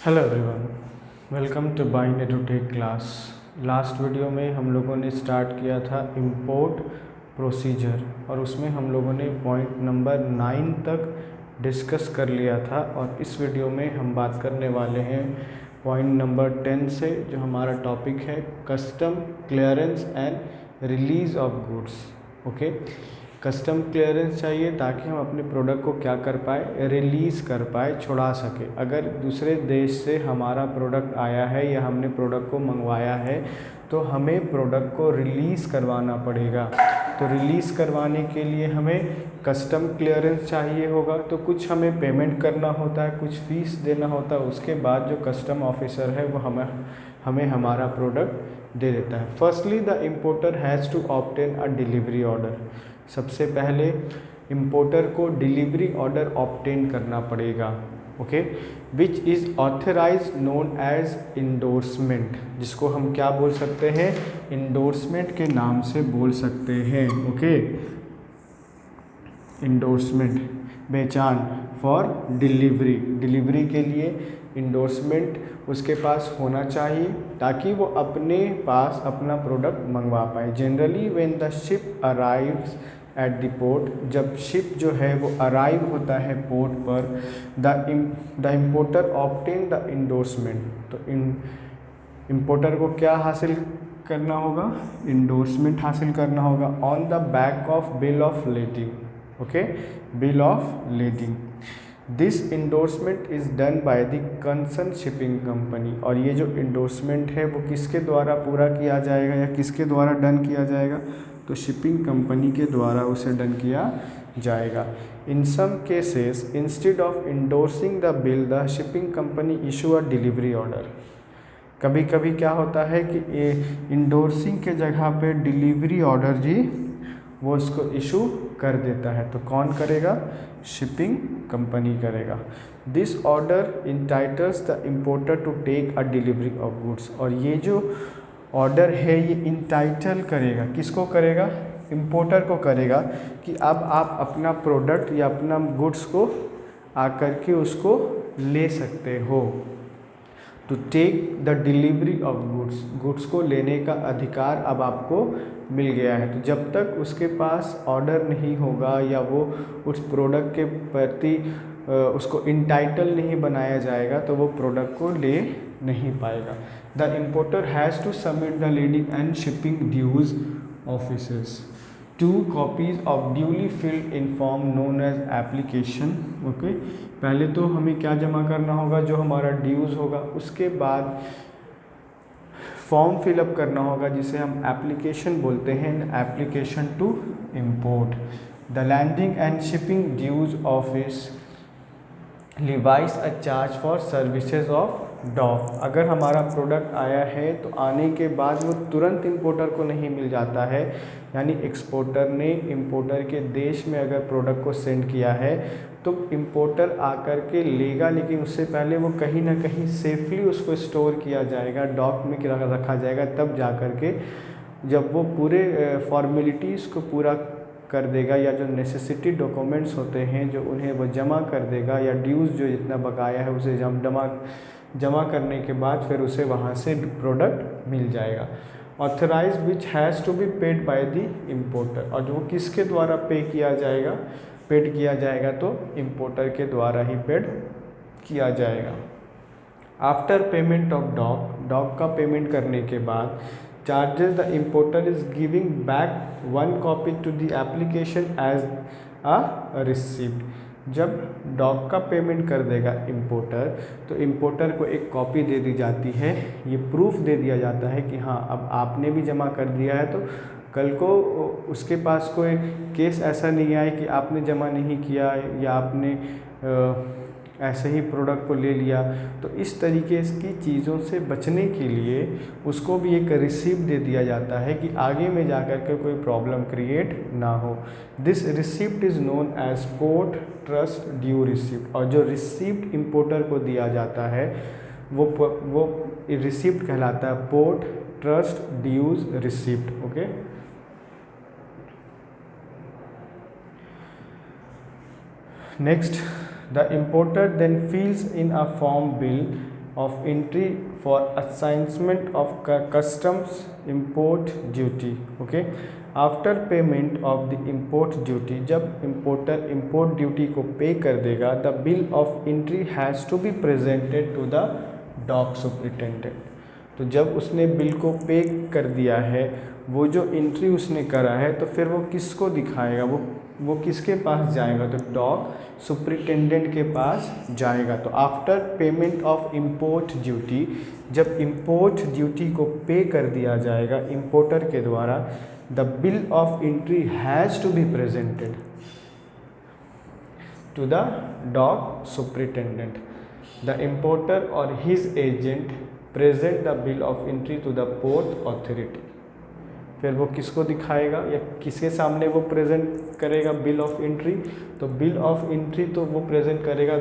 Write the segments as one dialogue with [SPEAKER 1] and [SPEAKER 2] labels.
[SPEAKER 1] Hello everyone, welcome to बाइन edutech class. Last video में हम लोगों ने स्टार्ट किया था इंपोर्ट प्रोसीजर और उसमें हम लोगों ने पॉइंट नंबर 9 तक डिस्कस कर लिया था। और इस वीडियो में हम बात करने वाले हैं पॉइंट नंबर 10 से, जो हमारा टॉपिक है custom clearance and release of goods. Okay, custom clearance चाहिए ताकि हम अपने प्रोडक्ट को क्या कर पाए, रिलीज़ कर पाए, छुड़ा सके। अगर दूसरे देश से हमारा प्रोडक्ट आया है या हमने प्रोडक्ट को मंगवाया है तो हमें प्रोडक्ट को रिलीज़ करवाना पड़ेगा। तो रिलीज़ करवाने के लिए हमें कस्टम क्लियरेंस चाहिए होगा, तो कुछ हमें पेमेंट करना होता है, कुछ फ़ीस देना होता है। उसके बाद जो कस्टम ऑफिसर है वो हमें हमारा प्रोडक्ट दे देता है। Firstly the importer has to obtain a delivery order. सबसे पहले इम्पोर्टर को डिलीवरी ऑर्डर ऑब्टेन करना पड़ेगा। Okay, which is authorise known as endorsement, जिसको हम क्या बोल सकते हैं, इंडोर्समेंट के नाम से बोल सकते हैं। ओके, इंडोर्समेंट पहचान फॉर डिलीवरी के लिए इंडोर्समेंट उसके पास होना चाहिए ताकि वो अपने पास अपना प्रोडक्ट मंगवा पाए। Generally when the ship arrives at the port, जब शिप जो है वो अराइव होता है पोर्ट पर, the importer obtain the endorsement. तो इम्पोर्टर को क्या हासिल करना होगा, इंडोर्समेंट हासिल करना होगा on the back of bill of lading. Okay, bill of lading. This endorsement is done by the concern shipping company. और ये जो इंडोर्समेंट है वो किसके द्वारा पूरा किया जाएगा या किसके द्वारा डन किया जाएगा, तो शिपिंग कंपनी के द्वारा उसे डन किया जाएगा। In some cases instead of endorsing the bill the shipping company issue a delivery order. कभी कभी क्या होता है कि इंडोर्सिंग के जगह पे डिलीवरी ऑर्डर जी वो इसको इशू कर देता है। तो कौन करेगा, शिपिंग कंपनी करेगा। This order entitles the importer to take a delivery of goods. और ये जो ऑर्डर है ये इंटाइटल करेगा, किसको करेगा, इम्पोर्टर को करेगा कि अब आप अपना प्रोडक्ट या अपना गुड्स को आकर के उसको ले सकते हो। To take the delivery of goods को लेने का अधिकार अब आपको मिल गया है। तो जब तक उसके पास ऑर्डर नहीं होगा या वो उस प्रोडक्ट के प्रति उसको इंटाइटल नहीं बनाया जाएगा तो वो प्रोडक्ट को ले नहीं पाएगा। The importer has to submit the leading and shipping dues offices 2 copies of duly filled in form known as application. Okay, पहले तो हमें क्या जमा करना होगा, जो हमारा ड्यूज़ होगा, उसके बाद फॉर्म फिलअप करना होगा जिसे हम एप्लीकेशन बोलते हैं, application to import. The landing and shipping dues office levies a charge for services of dock. अगर हमारा प्रोडक्ट आया है तो आने के बाद वो तुरंत इम्पोर्टर को नहीं मिल जाता है, यानी एक्सपोर्टर ने इम्पोर्टर के देश में अगर प्रोडक्ट को सेंड किया है तो इम्पोर्टर आकर के लेगा, लेकिन उससे पहले वो कहीं ना कहीं सेफली उसको स्टोर किया जाएगा, डॉक में रखा जाएगा। तब जा कर के जब वो पूरे फॉर्मेलिटीज़ को पूरा कर देगा या जो नेसेसिटी डॉक्यूमेंट्स होते हैं जो उन्हें वो जमा कर देगा, या ड्यूज़ जो जितना बकाया है उसे जमा करने के बाद फिर उसे वहाँ से प्रोडक्ट मिल जाएगा। Authorise which has to be paid by the importer. और जो किसके द्वारा पेड किया जाएगा तो इम्पोर्टर के द्वारा ही पेड किया जाएगा। आफ्टर पेमेंट ऑफ डॉक का पेमेंट करने के बाद charges the importer is giving back 1 copy to the application as a receipt. जब डॉक का पेमेंट कर देगा इम्पोर्टर तो इम्पोर्टर को एक कॉपी दे दी जाती है, ये प्रूफ दे दिया जाता है कि हाँ अब आपने भी जमा कर दिया है, तो कल को उसके पास कोई केस ऐसा नहीं आए कि आपने जमा नहीं किया या आपने ऐसे ही प्रोडक्ट को ले लिया। तो इस तरीके की चीज़ों से बचने के लिए उसको भी एक रिसिप्ट दे दिया जाता है कि आगे में जाकर के कोई प्रॉब्लम क्रिएट ना हो। This receipt is known as port trust due receipt. और जो रिसिप्ट इम्पोर्टर को दिया जाता है वो रिसिप्ट कहलाता है port trust dues receipt. Okay, next, the importer then fills in a form bill of entry for assignment of customs import duty. Okay, after payment of the import duty, जब importer import duty को pay कर देगा, the bill of entry has to be presented to the dock superintendent. तो जब उसने bill को pay कर दिया है, वो जो एंट्री उसने करा है, तो फिर वो किसको दिखाएगा, वो किसके पास जाएगा, तो डॉक सुपरिटेंडेंट के पास जाएगा। तो after payment of import duty, जब इम्पोर्ट ड्यूटी को पे कर दिया जाएगा इम्पोर्टर के द्वारा, the bill of entry has to be presented to the dock superintendent. The importer और his agent present the bill of entry to the port authority. फिर वो किसको दिखाएगा या किसके सामने वो प्रेजेंट करेगा बिल ऑफ एंट्री, तो बिल ऑफ एंट्री तो वो प्रेजेंट करेगा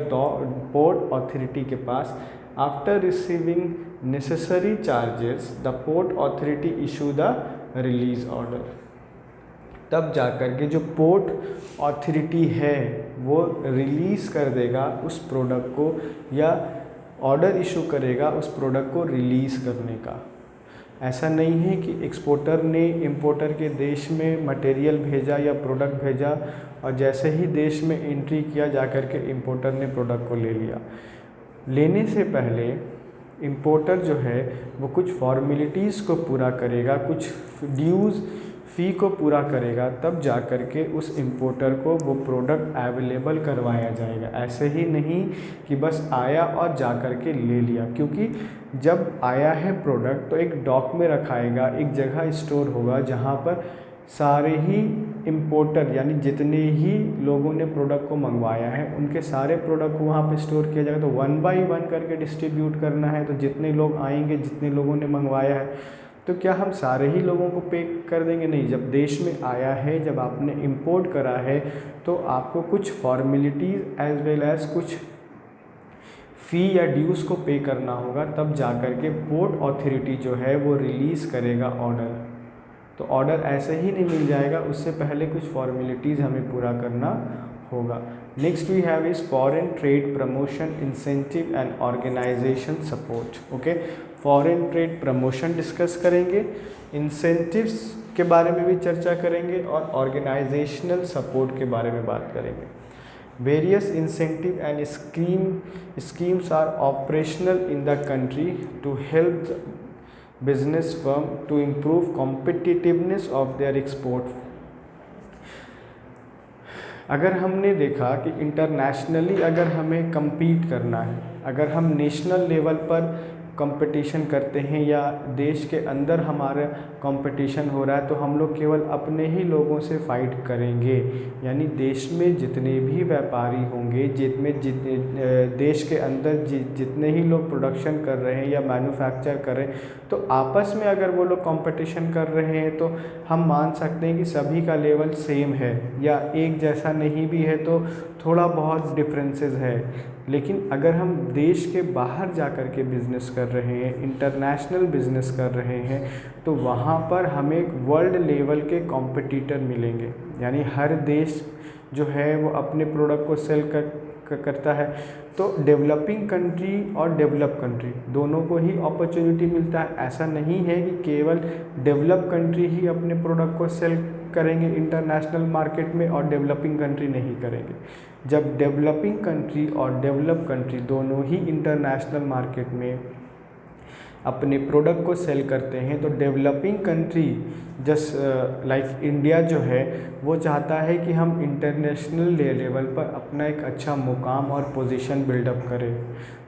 [SPEAKER 1] पोर्ट अथॉरिटी के पास। After receiving necessary charges the port authority issue the release order. तब जाकर के जो पोर्ट अथॉरिटी है वो रिलीज़ कर देगा उस प्रोडक्ट को, या ऑर्डर इशू करेगा उस प्रोडक्ट को रिलीज़ करने का। ऐसा नहीं है कि एक्सपोर्टर ने इंपोर्टर के देश में मटेरियल भेजा या प्रोडक्ट भेजा और जैसे ही देश में एंट्री किया जाकर के इंपोर्टर ने प्रोडक्ट को ले लिया। लेने से पहले इंपोर्टर जो है वो कुछ फॉर्मेलिटीज़ को पूरा करेगा, कुछ ड्यूज़ फ़ी को पूरा करेगा, तब जा कर के उस इंपोर्टर को वो प्रोडक्ट अवेलेबल करवाया जाएगा। ऐसे ही नहीं कि बस आया और जा कर के ले लिया, क्योंकि जब आया है प्रोडक्ट तो एक डॉक में रखाएगा, एक जगह स्टोर होगा जहाँ पर सारे ही इंपोर्टर यानी जितने ही लोगों ने प्रोडक्ट को मंगवाया है उनके सारे प्रोडक्ट को वहाँ पे स्टोर किया जाएगा। तो 1 बाय 1 करके डिस्ट्रीब्यूट करना है, तो जितने लोग आएंगे, जितने लोगों ने मंगवाया है, तो क्या हम सारे ही लोगों को पे कर देंगे? नहीं। जब देश में आया है, जब आपने इंपोर्ट करा है, तो आपको कुछ फॉर्मेलिटीज़ एज वेल एज़ कुछ फ़ी या ड्यूज़ को पे करना होगा, तब जा कर के पोर्ट अथॉरिटी जो है वो रिलीज़ करेगा ऑर्डर। तो ऑर्डर ऐसे ही नहीं मिल जाएगा, उससे पहले कुछ फॉर्मेलिटीज़ हमें पूरा करना होगा। Next we have is foreign trade promotion incentive and organisation support. Okay, foreign trade promotion discuss करेंगे, इंसेंटिव्स के बारे में भी चर्चा करेंगे और ऑर्गेनाइजेशनल सपोर्ट के बारे में बात करेंगे। Various incentive and schemes are operational in the country to help business firm to improve competitiveness of their export. अगर हमने देखा कि इंटरनेशनली अगर हमें compete करना है, अगर हम नेशनल लेवल पर कंपटीशन करते हैं या देश के अंदर हमारा कंपटीशन हो रहा है, तो हम लोग केवल अपने ही लोगों से फाइट करेंगे। यानी देश में जितने भी व्यापारी होंगे, देश के अंदर जितने ही लोग प्रोडक्शन कर रहे हैं या मैन्युफैक्चर कर रहे हैं, तो आपस में अगर वो लोग कंपटीशन कर रहे हैं तो हम मान सकते हैं कि सभी का लेवल सेम है या एक जैसा नहीं भी है, तो थोड़ा बहुत डिफरेंसेस है। लेकिन अगर हम देश के बाहर जाकर के बिज़नेस कर रहे हैं, इंटरनेशनल बिज़नेस कर रहे हैं, तो वहाँ पर हमें वर्ल्ड लेवल के कॉम्पिटिटर मिलेंगे। यानी हर देश जो है वो अपने प्रोडक्ट को सेल करता है, तो डेवलपिंग कंट्री और डेवलप कंट्री दोनों को ही अपॉर्चुनिटी मिलता है। ऐसा नहीं है कि केवल डेवलप कंट्री ही अपने प्रोडक्ट को सेल करेंगे इंटरनेशनल मार्केट में और डेवलपिंग कंट्री नहीं करेंगे। जब डेवलपिंग कंट्री और डेवलप कंट्री दोनों ही इंटरनेशनल मार्केट में अपने प्रोडक्ट को सेल करते हैं, तो developing country just like India जो है वो चाहता है कि हम इंटरनेशनल लेवल पर अपना एक अच्छा मुकाम और पोजीशन बिल्डअप करें।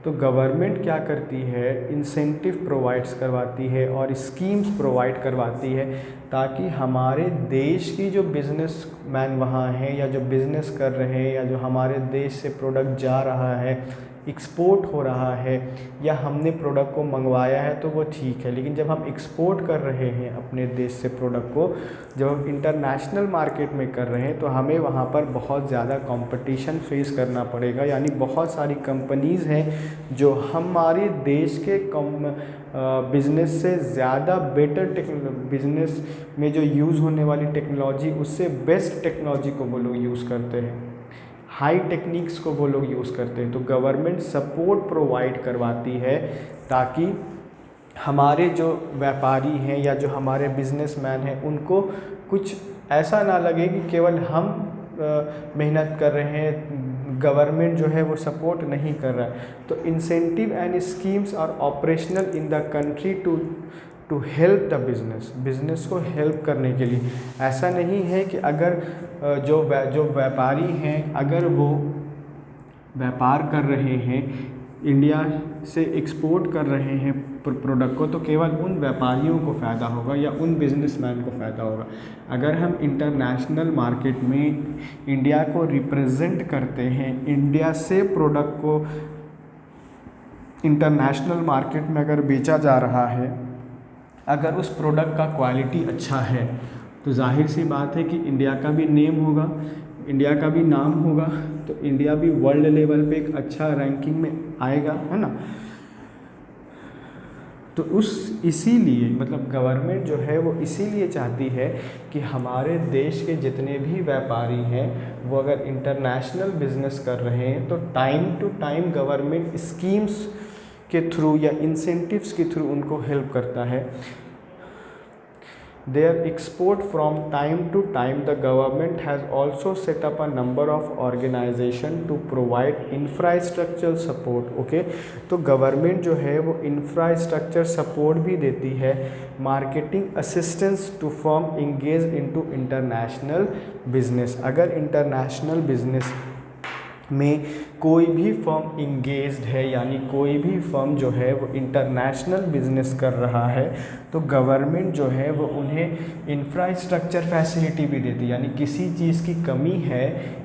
[SPEAKER 1] तो गवर्नमेंट क्या करती है, इंसेंटिव प्रोवाइड्स करवाती है और स्कीम्स प्रोवाइड करवाती है, ताकि हमारे देश की जो बिजनेसमैन वहाँ हैं या जो बिज़नेस कर रहे हैं या जो हमारे देश से प्रोडक्ट जा रहा है, एक्सपोर्ट हो रहा है या हमने प्रोडक्ट को मंगवाया है तो वो ठीक है, लेकिन जब हम एक्सपोर्ट कर रहे हैं अपने देश से प्रोडक्ट को, जब हम इंटरनेशनल मार्केट में कर रहे हैं, तो हमें वहाँ पर बहुत ज़्यादा कंपटीशन फेस करना पड़ेगा। यानी बहुत सारी कंपनीज़ हैं जो हमारे देश के बिज़नेस से ज़्यादा बेटर बिज़नेस में जो यूज़ होने वाली टेक्नोलॉजी, उससे बेस्ट टेक्नोलॉजी को वो लोग यूज़ करते हैं। हाई टेक्निक्स को वो लोग यूज़ करते हैं। तो गवर्नमेंट सपोर्ट प्रोवाइड करवाती है ताकि हमारे जो व्यापारी हैं या जो हमारे बिजनेसमैन हैं उनको कुछ ऐसा ना लगे कि केवल हम मेहनत कर रहे हैं, गवर्नमेंट जो है वो सपोर्ट नहीं कर रहा है। तो incentive and schemes are operational in the country to help the business को हेल्प करने के लिए। ऐसा नहीं है कि अगर जो व्यापारी हैं अगर वो व्यापार कर रहे हैं, इंडिया से एक्सपोर्ट कर रहे हैं प्रोडक्ट को, तो केवल उन व्यापारियों को फ़ायदा होगा या उन बिजनेसमैन को फ़ायदा होगा। अगर हम इंटरनेशनल मार्केट में इंडिया को रिप्रेजेंट करते हैं, इंडिया से प्रोडक्ट को इंटरनेशनल मार्केट में अगर बेचा जा रहा है, अगर उस प्रोडक्ट का क्वालिटी अच्छा है, तो जाहिर सी बात है कि इंडिया का भी नेम होगा, इंडिया का भी नाम होगा, तो इंडिया भी वर्ल्ड लेवल पे एक अच्छा रैंकिंग में आएगा, है ना। तो इसीलिए मतलब गवर्नमेंट जो है वो इसीलिए चाहती है कि हमारे देश के जितने भी व्यापारी हैं वो अगर इंटरनेशनल बिजनेस कर रहे हैं तो time to time government schemes के थ्रू या इंसेंटिव्स के थ्रू उनको हेल्प करता है। Their export from time to time, the government has also set up a number of organization to provide infrastructural support. Okay, तो गवर्नमेंट जो है वो इंफ्रास्ट्रक्चर सपोर्ट भी देती है, marketing assistance to firm engage into international business. अगर international business में कोई भी फर्म इंगेज्ड है, यानी कोई भी फर्म जो है वो इंटरनेशनल बिजनेस कर रहा है, तो गवर्नमेंट जो है वो उन्हें इंफ्रास्ट्रक्चर फैसिलिटी भी देती है। यानी किसी चीज़ की कमी है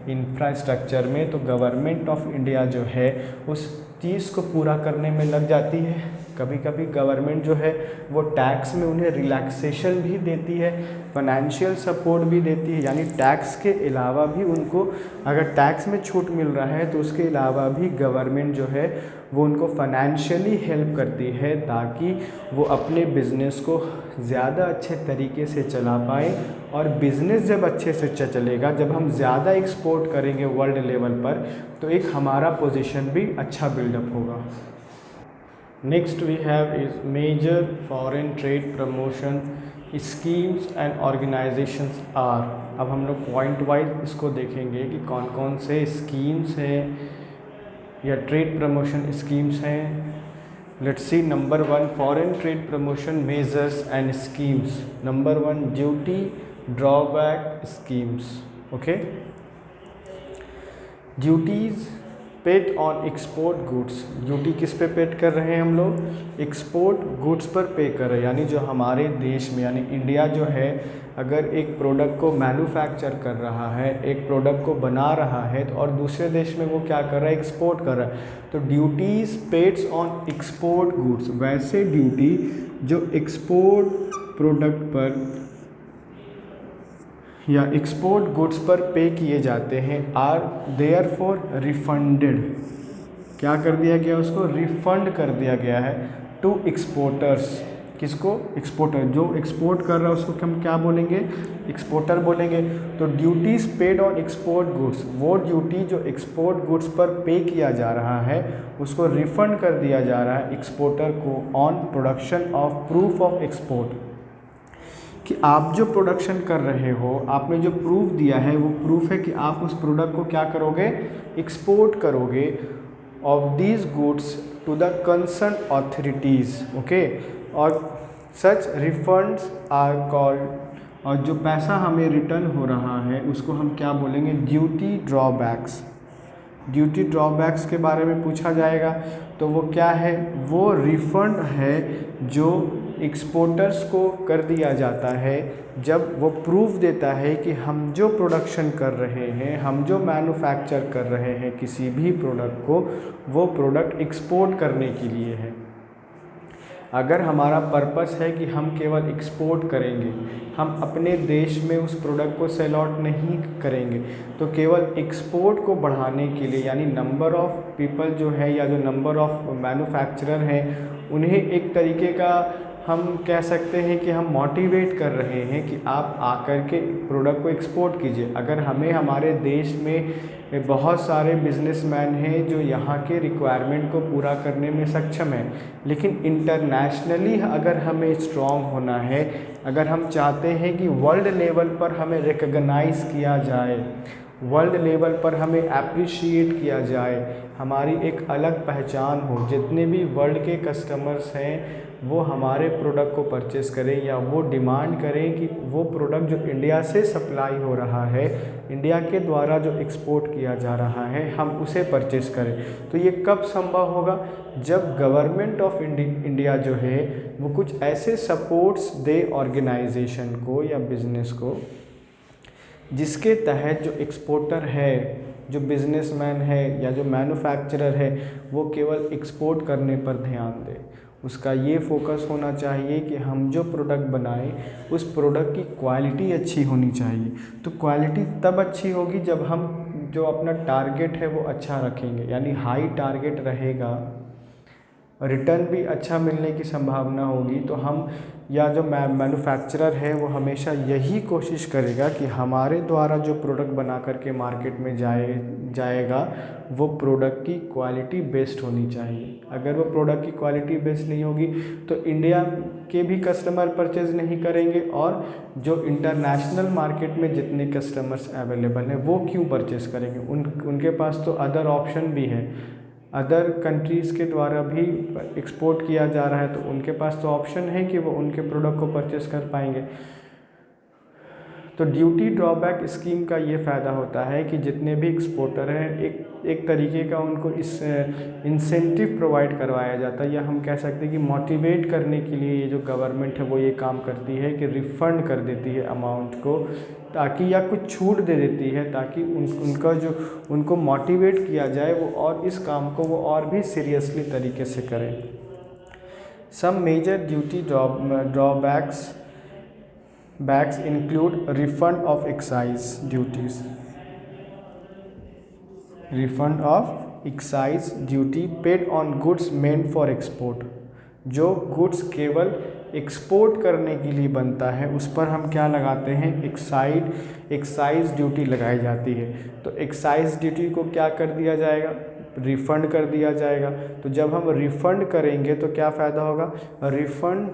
[SPEAKER 1] इंफ्रास्ट्रक्चर में तो गवर्नमेंट ऑफ इंडिया जो है उस चीज़ को पूरा करने में लग जाती है। कभी कभी गवर्नमेंट जो है वो टैक्स में उन्हें रिलैक्सेशन भी देती है, फाइनेंशियल सपोर्ट भी देती है। यानी टैक्स के अलावा भी उनको अगर टैक्स में छूट मिल रहा है तो उसके अलावा भी गवर्नमेंट जो है वो उनको फाइनेंशियली हेल्प करती है ताकि वो अपने बिज़नेस को ज़्यादा अच्छे तरीके से चला पाए। और बिज़नेस जब अच्छे से चलेगा, जब हम ज़्यादा एक्सपोर्ट करेंगे वर्ल्ड लेवल पर, तो एक हमारा पोजीशन भी अच्छा बिल्डअप होगा। Next we have is major foreign trade promotion schemes and organisations are. अब हम लोग पॉइंट वाइज इसको देखेंगे कि कौन कौन से स्कीम्स हैं या ट्रेड प्रमोशन स्कीम्स हैं। Let's see, number 1 foreign trade promotion measures and schemes. Number 1 duty drawback schemes. Okay, duties paid on export goods. Duty किस पे पेड कर रहे हैं हम लोग? एक्सपोर्ट गुड्स पर पे कर रहे हैं। यानी जो हमारे देश में, यानी इंडिया जो है अगर एक प्रोडक्ट को मैन्युफैक्चर कर रहा है, एक प्रोडक्ट को बना रहा है, तो और दूसरे देश में वो क्या कर रहा है? एक्सपोर्ट कर रहा है, तो duties pads on export goods. वैसे ड्यूटी जो एक्सपोर्ट प्रोडक्ट पर या एक्सपोर्ट गुड्स पर पे किए जाते हैं आर देयर फॉर रिफंडेड। क्या कर दिया गया? उसको रिफंड कर दिया गया है टू एक्सपोर्टर्स। किसको? एक्सपोर्टर। जो एक्सपोर्ट कर रहा है उसको हम क्या बोलेंगे? एक्सपोर्टर बोलेंगे। तो duties paid on export goods, वो ड्यूटी जो एक्सपोर्ट गुड्स पर पे किया जा रहा है उसको रिफंड कर दिया जा रहा है एक्सपोर्टर को on production of proof of export. कि आप जो प्रोडक्शन कर रहे हो, आपने जो प्रूफ दिया है वो प्रूफ है कि आप उस प्रोडक्ट को क्या करोगे? एक्सपोर्ट करोगे of these goods to the concern authorities. Okay, और सच रिफंड्स आर कॉल्ड, और जो पैसा हमें रिटर्न हो रहा है उसको हम क्या बोलेंगे? Duty drawbacks. ड्यूटी ड्रॉबैक्स के बारे में पूछा जाएगा तो वो क्या है? वो रिफंड है जो एक्सपोर्टर्स को कर दिया जाता है जब वो प्रूफ देता है कि हम जो प्रोडक्शन कर रहे हैं, हम जो मैन्युफैक्चर कर रहे हैं किसी भी प्रोडक्ट को, वो प्रोडक्ट एक्सपोर्ट करने के लिए है। अगर हमारा पर्पस है कि हम केवल एक्सपोर्ट करेंगे, हम अपने देश में उस प्रोडक्ट को सेल आउट नहीं करेंगे, तो केवल एक्सपोर्ट को बढ़ाने के लिए, यानी नंबर ऑफ़ पीपल जो है या जो नंबर ऑफ़ मैन्युफैक्चरर हैं उन्हें एक तरीके का हम कह सकते हैं कि हम मोटिवेट कर रहे हैं कि आप आकर के प्रोडक्ट को एक्सपोर्ट कीजिए। अगर हमें हमारे देश में बहुत सारे बिजनेसमैन हैं जो यहाँ के रिक्वायरमेंट को पूरा करने में सक्षम हैं, लेकिन इंटरनेशनली अगर हमें स्ट्रॉन्ग होना है, अगर हम चाहते हैं कि वर्ल्ड लेवल पर हमें रिकॉग्नाइज़ किया जाए, वर्ल्ड लेवल पर हमें अप्रिशिएट किया जाए, हमारी एक अलग पहचान हो, जितने भी वर्ल्ड के कस्टमर्स हैं वो हमारे प्रोडक्ट को परचेस करें या वो डिमांड करें कि वो प्रोडक्ट जो इंडिया से सप्लाई हो रहा है, इंडिया के द्वारा जो एक्सपोर्ट किया जा रहा है, हम उसे परचेस करें। तो ये कब संभव होगा? जब गवर्नमेंट ऑफ इंडिया जो है वो कुछ ऐसे सपोर्ट्स दे ऑर्गेनाइजेशन को या बिज़नेस को, जिसके तहत जो एक्सपोर्टर है, जो बिजनेसमैन है या जो मैन्युफैक्चरर है, वो केवल एक्सपोर्ट करने पर ध्यान दे। उसका ये फोकस होना चाहिए कि हम जो प्रोडक्ट बनाएं उस प्रोडक्ट की क्वालिटी अच्छी होनी चाहिए। तो क्वालिटी तब अच्छी होगी जब हम जो अपना टारगेट है वो अच्छा रखेंगे, यानी हाई टारगेट रहेगा, रिटर्न भी अच्छा मिलने की संभावना होगी। तो हम या जो मैन्युफैक्चरर है वो हमेशा यही कोशिश करेगा कि हमारे द्वारा जो प्रोडक्ट बना करके मार्केट में जाएगा वो प्रोडक्ट की क्वालिटी बेस्ट होनी चाहिए। अगर वो प्रोडक्ट की क्वालिटी बेस्ट नहीं होगी तो इंडिया के भी कस्टमर परचेज़ नहीं करेंगे, और जो इंटरनेशनल मार्केट में जितने कस्टमर्स अवेलेबल हैं वो क्यों परचेज़ करेंगे? उनके पास तो अदर ऑप्शन भी है, अदर कंट्रीज़ के द्वारा भी एक्सपोर्ट किया जा रहा है, तो उनके पास तो ऑप्शन है कि वो उनके प्रोडक्ट को परचेस कर पाएंगे। तो ड्यूटी ड्रॉबैक स्कीम का ये फ़ायदा होता है कि जितने भी एक्सपोर्टर हैं एक तरीके का उनको इस इंसेंटिव प्रोवाइड करवाया जाता है, या हम कह सकते हैं कि मोटिवेट करने के लिए ये जो गवर्नमेंट है वो ये काम करती है कि रिफ़ंड कर देती है अमाउंट को, ताकि या कुछ छूट दे देती है ताकि उनका जो उनको मोटिवेट किया जाए वो और इस काम को वो और भी सीरियसली तरीके से करें। Some major duty drawbacks include refund of excise duties, refund of excise duty paid on goods meant for export। जो गुड्स केवल एक्सपोर्ट करने के लिए बनता है उस पर हम क्या लगाते हैं? एक्साइज ड्यूटी लगाई जाती है। तो एक्साइज ड्यूटी को क्या कर दिया जाएगा? रिफ़ंड कर दिया जाएगा। तो जब हम रिफ़ंड करेंगे तो क्या फ़ायदा होगा? Refund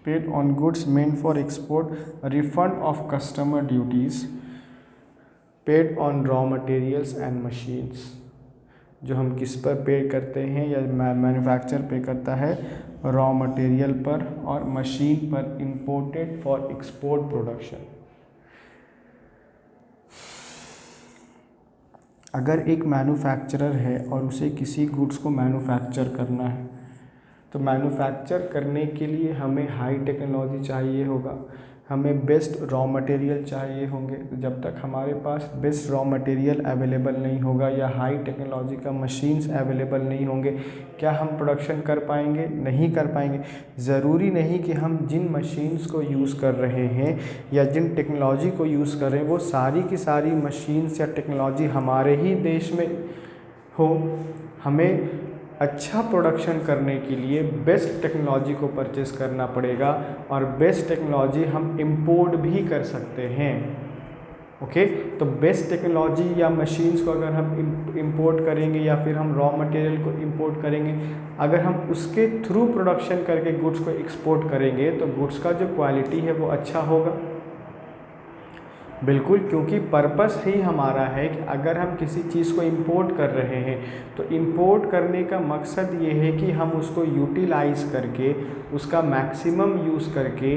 [SPEAKER 1] paid on goods meant for export, refund of customer duties paid on raw materials and machines। जो हम किस पर पे करते हैं या मैन्युफैक्चर पे करता है? रॉ मटेरियल पर और मशीन पर, इंपोर्टेड फॉर एक्सपोर्ट प्रोडक्शन। अगर एक मैन्युफैक्चरर है और उसे किसी गुड्स को मैन्युफैक्चर करना है तो मैन्युफैक्चर करने के लिए हमें हाई टेक्नोलॉजी चाहिए होगा, हमें बेस्ट रॉ मटेरियल चाहिए होंगे। तो जब तक हमारे पास बेस्ट रॉ मटेरियल अवेलेबल नहीं होगा या हाई टेक्नोलॉजी का मशीन्स अवेलेबल नहीं होंगे, क्या हम प्रोडक्शन कर पाएंगे? नहीं कर पाएंगे। ज़रूरी नहीं कि हम जिन मशीन्स को यूज़ कर रहे हैं या जिन टेक्नोलॉजी को यूज़ कर रहे हैं वो सारी की सारी मशीन्स या टेक्नोलॉजी हमारे ही देश में हो। हमें अच्छा प्रोडक्शन करने के लिए बेस्ट टेक्नोलॉजी को परचेस करना पड़ेगा, और बेस्ट टेक्नोलॉजी हम इंपोर्ट भी कर सकते हैं। ओके, तो बेस्ट टेक्नोलॉजी या मशीन्स को अगर हम इंपोर्ट करेंगे या फिर हम रॉ मटेरियल को इंपोर्ट करेंगे, अगर हम उसके थ्रू प्रोडक्शन करके गुड्स को एक्सपोर्ट करेंगे तो गुड्स का जो क्वालिटी है वो अच्छा होगा। बिल्कुल, क्योंकि पर्पस ही हमारा है कि अगर हम किसी चीज़ को इंपोर्ट कर रहे हैं तो इंपोर्ट करने का मकसद ये है कि हम उसको यूटिलाइज़ करके उसका मैक्सिमम यूज़ करके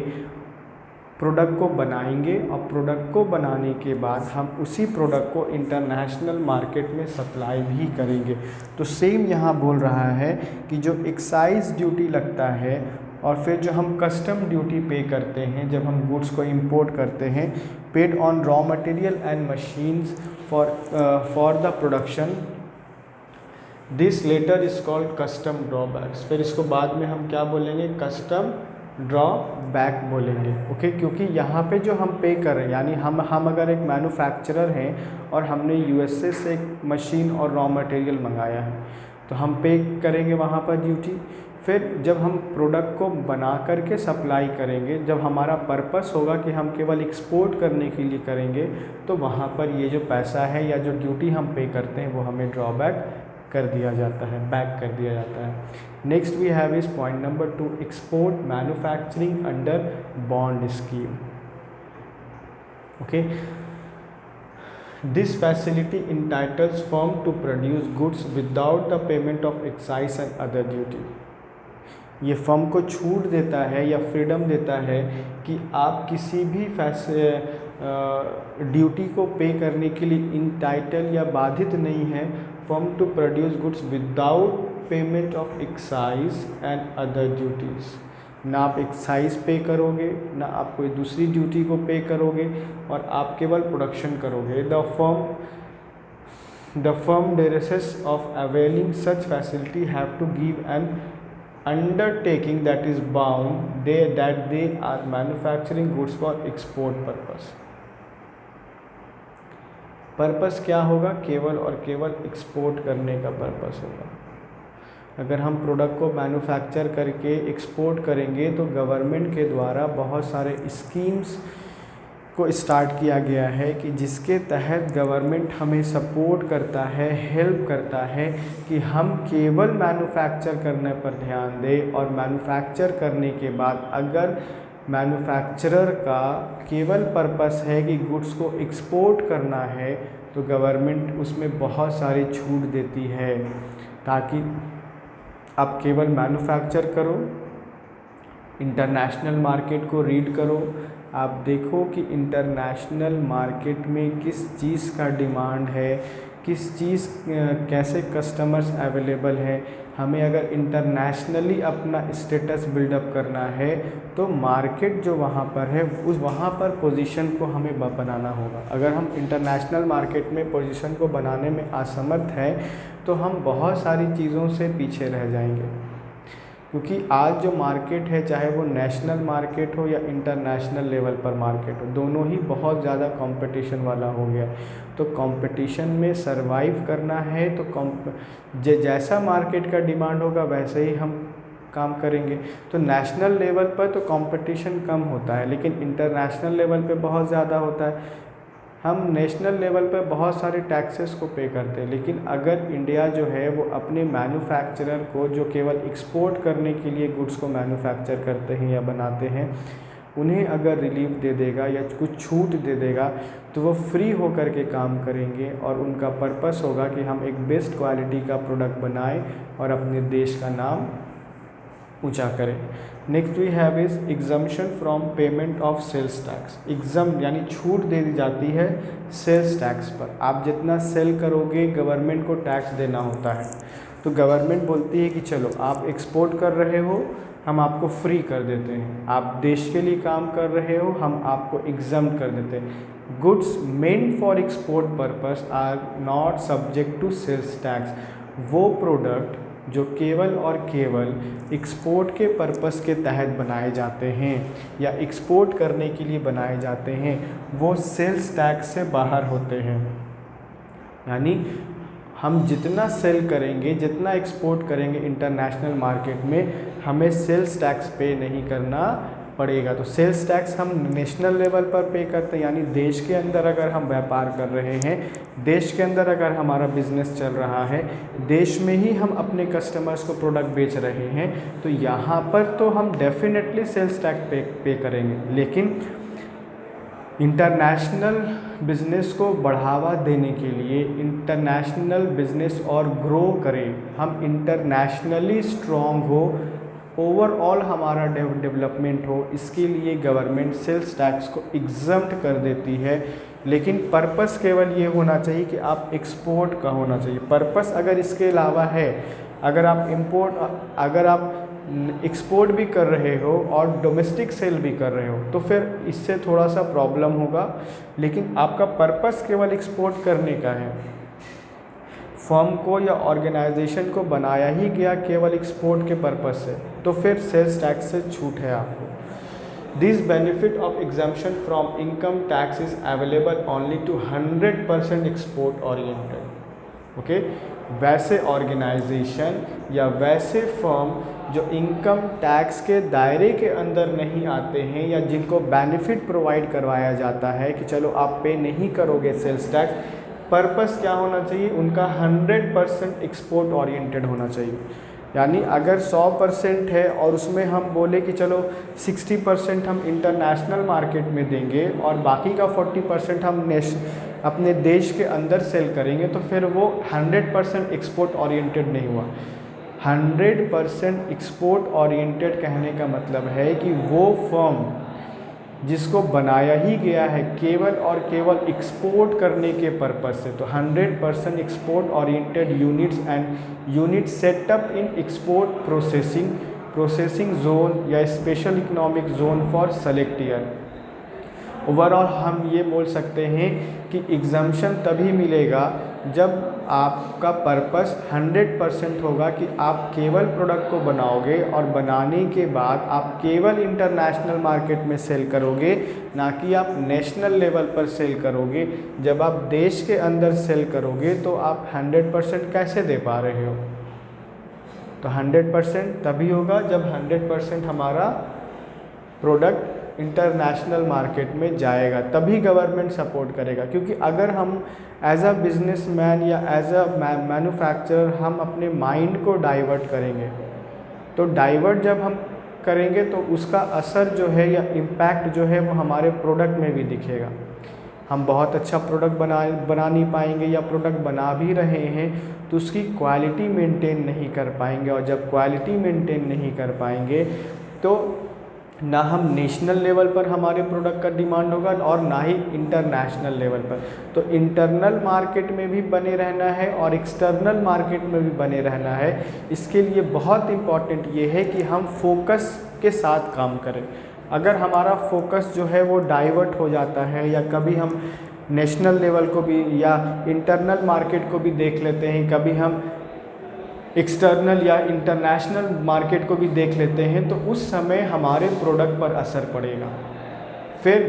[SPEAKER 1] प्रोडक्ट को बनाएंगे, और प्रोडक्ट को बनाने के बाद हम उसी प्रोडक्ट को इंटरनेशनल मार्केट में सप्लाई भी करेंगे। तो सेम यहाँ बोल रहा है कि जो एक्साइज ड्यूटी लगता है और फिर जो हम कस्टम ड्यूटी पे करते हैं जब हम गुड्स को इंपोर्ट करते हैं, paid on raw material and machines for the production, this letter is called custom drawbacks. फिर इसको बाद में हम क्या बोलेंगे? कस्टम ड्रॉबैक बोलेंगे। ओके, क्योंकि यहाँ पे जो हम पे कर रहे हैं, यानी हम अगर एक मैन्युफैक्चरर हैं और हमने यूएसए से एक मशीन और रॉ मटेरियल मंगाया है, तो हम पे करेंगे वहाँ पर ड्यूटी। फिर जब हम प्रोडक्ट को बना करके सप्लाई करेंगे, जब हमारा पर्पस होगा कि हम केवल एक्सपोर्ट करने के लिए करेंगे, तो वहाँ पर ये जो पैसा है या जो ड्यूटी हम पे करते हैं वो हमें ड्रॉबैक कर दिया जाता है, बैक कर दिया जाता है। Next we have is point number 2, export manufacturing under bond scheme. Okay, This facility entitles firm to produce goods without the payment of excise and other duty. ये फर्म को छूट देता है या फ्रीडम देता है कि आप किसी भी ड्यूटी को पे करने के लिए इंटाइटल या बाधित नहीं है firm to produce goods without payment of excise and other duties. ना आप एक्साइज पे करोगे, ना आप कोई दूसरी ड्यूटी को पे करोगे, और आप केवल प्रोडक्शन करोगे। The firm desirous of availing such facility have to give an undertaking that is bound that they are manufacturing goods for export purpose. Purpose क्या होगा? केवल और केवल एक्सपोर्ट करने का पर्पस होगा। अगर हम प्रोडक्ट को मैन्युफैक्चर करके एक्सपोर्ट करेंगे तो गवर्नमेंट के द्वारा बहुत सारे स्कीम्स को स्टार्ट किया गया है कि जिसके तहत गवर्नमेंट हमें सपोर्ट करता है, हेल्प करता है कि हम केवल मैन्युफैक्चर करने पर ध्यान दें, और मैन्युफैक्चर करने के बाद अगर मैन्युफैक्चरर का केवल पर्पस है कि गुड्स को एक्सपोर्ट करना है तो गवर्नमेंट उसमें बहुत सारी छूट देती है, ताकि आप केवल मैन्युफैक्चर करो, इंटरनेशनल मार्केट को रीड करो, आप देखो कि इंटरनेशनल मार्केट में किस चीज़ का डिमांड है, किस चीज़ कैसे कस्टमर्स अवेलेबल है। हमें अगर इंटरनेशनली अपना स्टेटस बिल्डअप करना है तो मार्केट जो वहाँ पर है उस वहाँ पर पोजीशन को हमें बनाना होगा। अगर हम इंटरनेशनल मार्केट में पोजीशन को बनाने में असमर्थ हैं तो हम बहुत सारी चीज़ों से पीछे रह जाएंगे, क्योंकि आज जो मार्केट है, चाहे वो नेशनल मार्केट हो या इंटरनेशनल लेवल पर मार्केट हो, दोनों ही बहुत ज़्यादा कंपटीशन वाला हो गया। तो कंपटीशन में सरवाइव करना है तो जैसा मार्केट का डिमांड होगा वैसे ही हम काम करेंगे। तो नेशनल लेवल पर तो कंपटीशन कम होता है, लेकिन इंटरनेशनल लेवल पे बहुत ज़्यादा होता है। हम नेशनल लेवल पर बहुत सारे टैक्सेस को पे करते हैं, लेकिन अगर इंडिया जो है वो अपने मैन्युफैक्चरर को, जो केवल एक्सपोर्ट करने के लिए गुड्स को मैन्युफैक्चर करते हैं या बनाते हैं, उन्हें अगर रिलीफ दे देगा या कुछ छूट दे देगा तो वो फ्री होकर के काम करेंगे, और उनका पर्पस होगा कि हम एक बेस्ट क्वालिटी का प्रोडक्ट बनाएं और अपने देश का नाम ऊंचा करें। Next we have is exemption from payment of sales tax. Exam यानी छूट दे दी जाती है सेल्स टैक्स पर। आप जितना सेल करोगे गवर्नमेंट को टैक्स देना होता है, तो गवर्नमेंट बोलती है कि चलो आप एक्सपोर्ट कर रहे हो, हम आपको फ्री कर देते हैं। आप देश के लिए काम कर रहे हो, हम आपको एग्जम्प्ट कर देते हैं। Goods meant for export purpose are not subject to sales tax. वो प्रोडक्ट जो केवल और केवल एक्सपोर्ट के पर्पस के तहत बनाए जाते हैं या एक्सपोर्ट करने के लिए बनाए जाते हैं, वो सेल्स टैक्स से बाहर होते हैं। यानी हम जितना सेल करेंगे, जितना एक्सपोर्ट करेंगे इंटरनेशनल मार्केट में, हमें सेल्स टैक्स पे नहीं करना पड़ेगा। तो सेल्स टैक्स हम नेशनल लेवल पर पे करते हैं, यानी देश के अंदर अगर हम व्यापार कर रहे हैं, देश के अंदर अगर हमारा बिजनेस चल रहा है, देश में ही हम अपने कस्टमर्स को प्रोडक्ट बेच रहे हैं, तो यहाँ पर तो हम डेफिनेटली सेल्स टैक्स पे करेंगे। लेकिन इंटरनेशनल बिज़नेस को बढ़ावा देने के लिए, इंटरनेशनल बिज़नेस और ग्रो करें, हम इंटरनेशनली स्ट्रॉन्ग हो, ओवरऑल हमारा डेवलपमेंट हो, इसके लिए गवर्नमेंट सेल्स टैक्स को एग्जम्प्ट कर देती है। लेकिन पर्पस केवल ये होना चाहिए कि आप एक्सपोर्ट का होना चाहिए। पर्पस अगर इसके अलावा है, अगर आप एक्सपोर्ट भी कर रहे हो और डोमेस्टिक सेल भी कर रहे हो, तो फिर इससे थोड़ा सा प्रॉब्लम होगा। लेकिन आपका पर्पस केवल एक्सपोर्ट करने का है, फर्म को या ऑर्गेनाइजेशन को बनाया ही गया केवल एक्सपोर्ट के पर्पस से, तो फिर सेल्स टैक्स से छूट है आपको। This benefit of exemption from income tax is available only to 100% export oriented. Okay. वैसे ऑर्गेनाइजेशन या वैसे फर्म जो इनकम टैक्स के दायरे के अंदर नहीं आते हैं या जिनको बेनिफिट प्रोवाइड करवाया जाता है कि चलो आप पे नहीं करोगे सेल्स टैक्स, पर्पस क्या होना चाहिए उनका 100% एक्सपोर्ट ओरिएंटेड होना चाहिए। यानी अगर 100% है और उसमें हम बोले कि चलो 60% हम इंटरनेशनल मार्केट में देंगे और बाकी का 40% हम अपने देश के अंदर सेल करेंगे, तो फिर वो 100% एक्सपोर्ट ओरिएंटेड नहीं हुआ। 100% एक्सपोर्ट ओरिएंटेड कहने का मतलब है कि वो फर्म जिसको बनाया ही गया है केवल और केवल एक्सपोर्ट करने के पर्पस से, तो 100% export oriented units and unit setup in export processing zone या special economic zone for select year. Overall हम ये बोल सकते हैं कि एग्जम्पशन तभी मिलेगा जब आपका पर्पस 100% होगा कि आप केवल प्रोडक्ट को बनाओगे और बनाने के बाद आप केवल इंटरनेशनल मार्केट में सेल करोगे, ना कि आप नेशनल लेवल पर सेल करोगे। जब आप देश के अंदर सेल करोगे तो आप 100% कैसे दे पा रहे हो? तो 100% तभी होगा जब 100% हमारा प्रोडक्ट इंटरनेशनल मार्केट में जाएगा, तभी गवर्नमेंट सपोर्ट करेगा। क्योंकि अगर हम एज अ बिजनेसमैन या एज अ मैन्युफैक्चरर हम अपने माइंड को डाइवर्ट करेंगे, तो डाइवर्ट जब हम करेंगे तो उसका असर जो है या इम्पैक्ट जो है वो हमारे प्रोडक्ट में भी दिखेगा। हम बहुत अच्छा प्रोडक्ट बना नहीं पाएंगे या प्रोडक्ट बना भी रहे हैं तो उसकी क्वालिटी मेंटेन नहीं कर पाएंगे, और जब क्वालिटी मेंटेन नहीं कर पाएंगे तो ना हम नेशनल लेवल पर हमारे प्रोडक्ट का डिमांड होगा और ना ही इंटरनेशनल लेवल पर। तो इंटरनल मार्केट में भी बने रहना है और एक्सटर्नल मार्केट में भी बने रहना है। इसके लिए बहुत इम्पॉर्टेंट ये है कि हम फोकस के साथ काम करें। अगर हमारा फोकस जो है वो डाइवर्ट हो जाता है या कभी हम नेशनल लेवल को भी या इंटरनल मार्केट को भी देख लेते हैं, कभी हम एक्सटर्नल या इंटरनेशनल मार्केट को भी देख लेते हैं, तो उस समय हमारे प्रोडक्ट पर असर पड़ेगा। फिर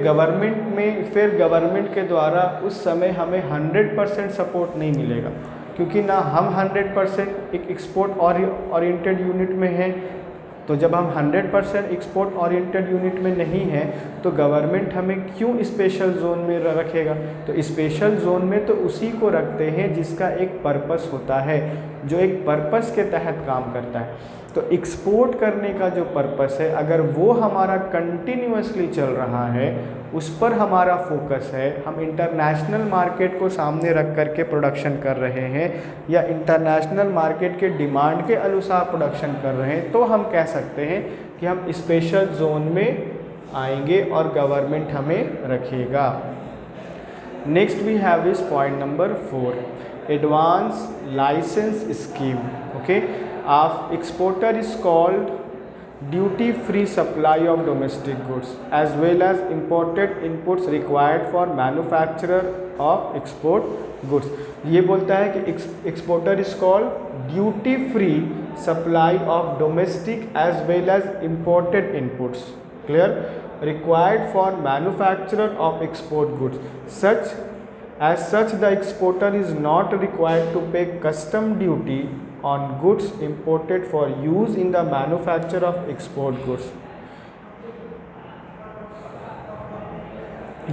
[SPEAKER 1] गवर्नमेंट के द्वारा उस समय हमें 100% सपोर्ट नहीं मिलेगा, क्योंकि ना हम 100% एक एक्सपोर्ट ओरिएंटेड यूनिट में हैं। तो जब हम 100% एक्सपोर्ट ओरिएंटेड यूनिट में नहीं हैं तो गवर्नमेंट हमें क्यों स्पेशल जोन में रखेगा? तो स्पेशल जोन में तो उसी को रखते हैं जिसका एक पर्पस होता है, जो एक पर्पस के तहत काम करता है। तो एक्सपोर्ट करने का जो पर्पस है, अगर वो हमारा कंटिन्यूअसली चल रहा है, उस पर हमारा फोकस है, हम इंटरनेशनल मार्केट को सामने रख कर के प्रोडक्शन कर रहे हैं या इंटरनेशनल मार्केट के डिमांड के अनुसार प्रोडक्शन कर रहे हैं, तो हम कह सकते हैं कि हम स्पेशल जोन में आएंगे और गवर्नमेंट हमें रखेगा। Next we have is point number 4, advance licence scheme. Okay, of exporter is called duty free supply of domestic goods as well as imported inputs required for manufacturer of export goods। ये बोलता है कि exporter is called duty free supply of domestic as well as imported inputs, clear, required for manufacturer of export goods। As such the exporter is not required to pay custom duty on goods imported for use in the manufacture of export goods।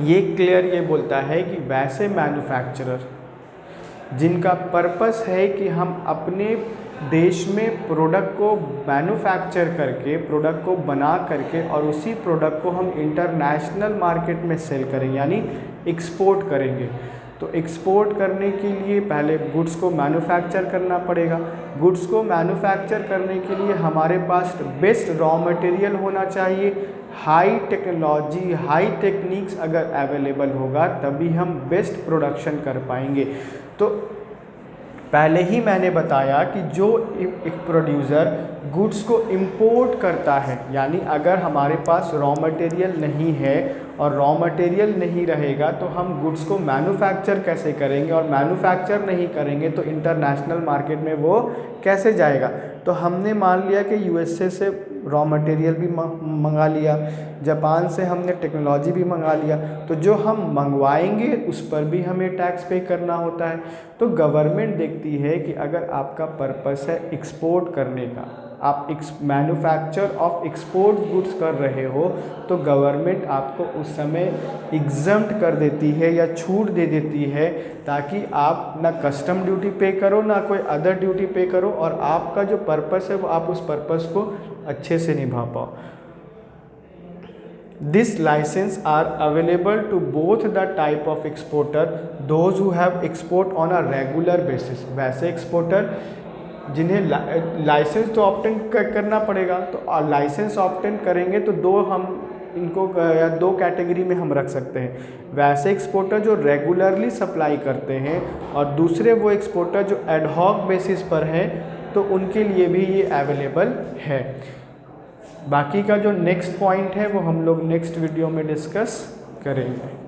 [SPEAKER 1] ये clear ये बोलता है कि वैसे manufacturer जिनका purpose है कि हम अपने देश में प्रोडक्ट को मैन्युफैक्चर करके, प्रोडक्ट को बना करके और उसी प्रोडक्ट को हम इंटरनेशनल मार्केट में सेल करें, यानी एक्सपोर्ट करेंगे। तो एक्सपोर्ट करने के लिए पहले गुड्स को मैन्युफैक्चर करना पड़ेगा। गुड्स को मैन्युफैक्चर करने के लिए हमारे पास बेस्ट रॉ मटेरियल होना चाहिए, हाई टेक्नोलॉजी, हाई टेक्निक्स अगर अवेलेबल होगा तभी हम बेस्ट प्रोडक्शन कर पाएंगे। तो पहले ही मैंने बताया कि जो एक प्रोड्यूसर गुड्स को इंपोर्ट करता है, यानी अगर हमारे पास रॉ मटेरियल नहीं है और रॉ मटेरियल नहीं रहेगा तो हम गुड्स को मैन्युफैक्चर कैसे करेंगे, और मैन्युफैक्चर नहीं करेंगे तो इंटरनेशनल मार्केट में वो कैसे जाएगा। तो हमने मान लिया कि यूएसए से रॉ मटेरियल भी मंगा लिया, जापान से हमने टेक्नोलॉजी भी मंगा लिया, तो जो हम मंगवाएंगे उस पर भी हमें टैक्स पे करना होता है। तो गवर्नमेंट देखती है कि अगर आपका पर्पस है एक्सपोर्ट करने का, आप मैन्युफैक्चर ऑफ एक्सपोर्ट गुड्स कर रहे हो, तो गवर्नमेंट आपको उस समय एग्जम्प्ट कर देती है या छूट दे देती है, ताकि आप ना कस्टम ड्यूटी पे करो ना कोई अदर ड्यूटी पे करो, और आपका जो पर्पस है वो आप उस पर्पस को अच्छे से निभा पाओ। This license are available to both the type of exporter, those who have export on a regular basis। वैसे एक्सपोर्टर जिन्हें लाइसेंस तो ऑब्टेन करना पड़ेगा, तो लाइसेंस ऑब्टेन करेंगे तो दो कैटेगरी में हम रख सकते हैं। वैसे एक्सपोर्टर जो रेगुलरली सप्लाई करते हैं, और दूसरे वो एक्सपोर्टर जो एडहॉक बेसिस पर हैं, तो उनके लिए भी ये अवेलेबल है। बाकी का जो नेक्स्ट पॉइंट है वो हम लोग नेक्स्ट वीडियो में डिस्कस करेंगे।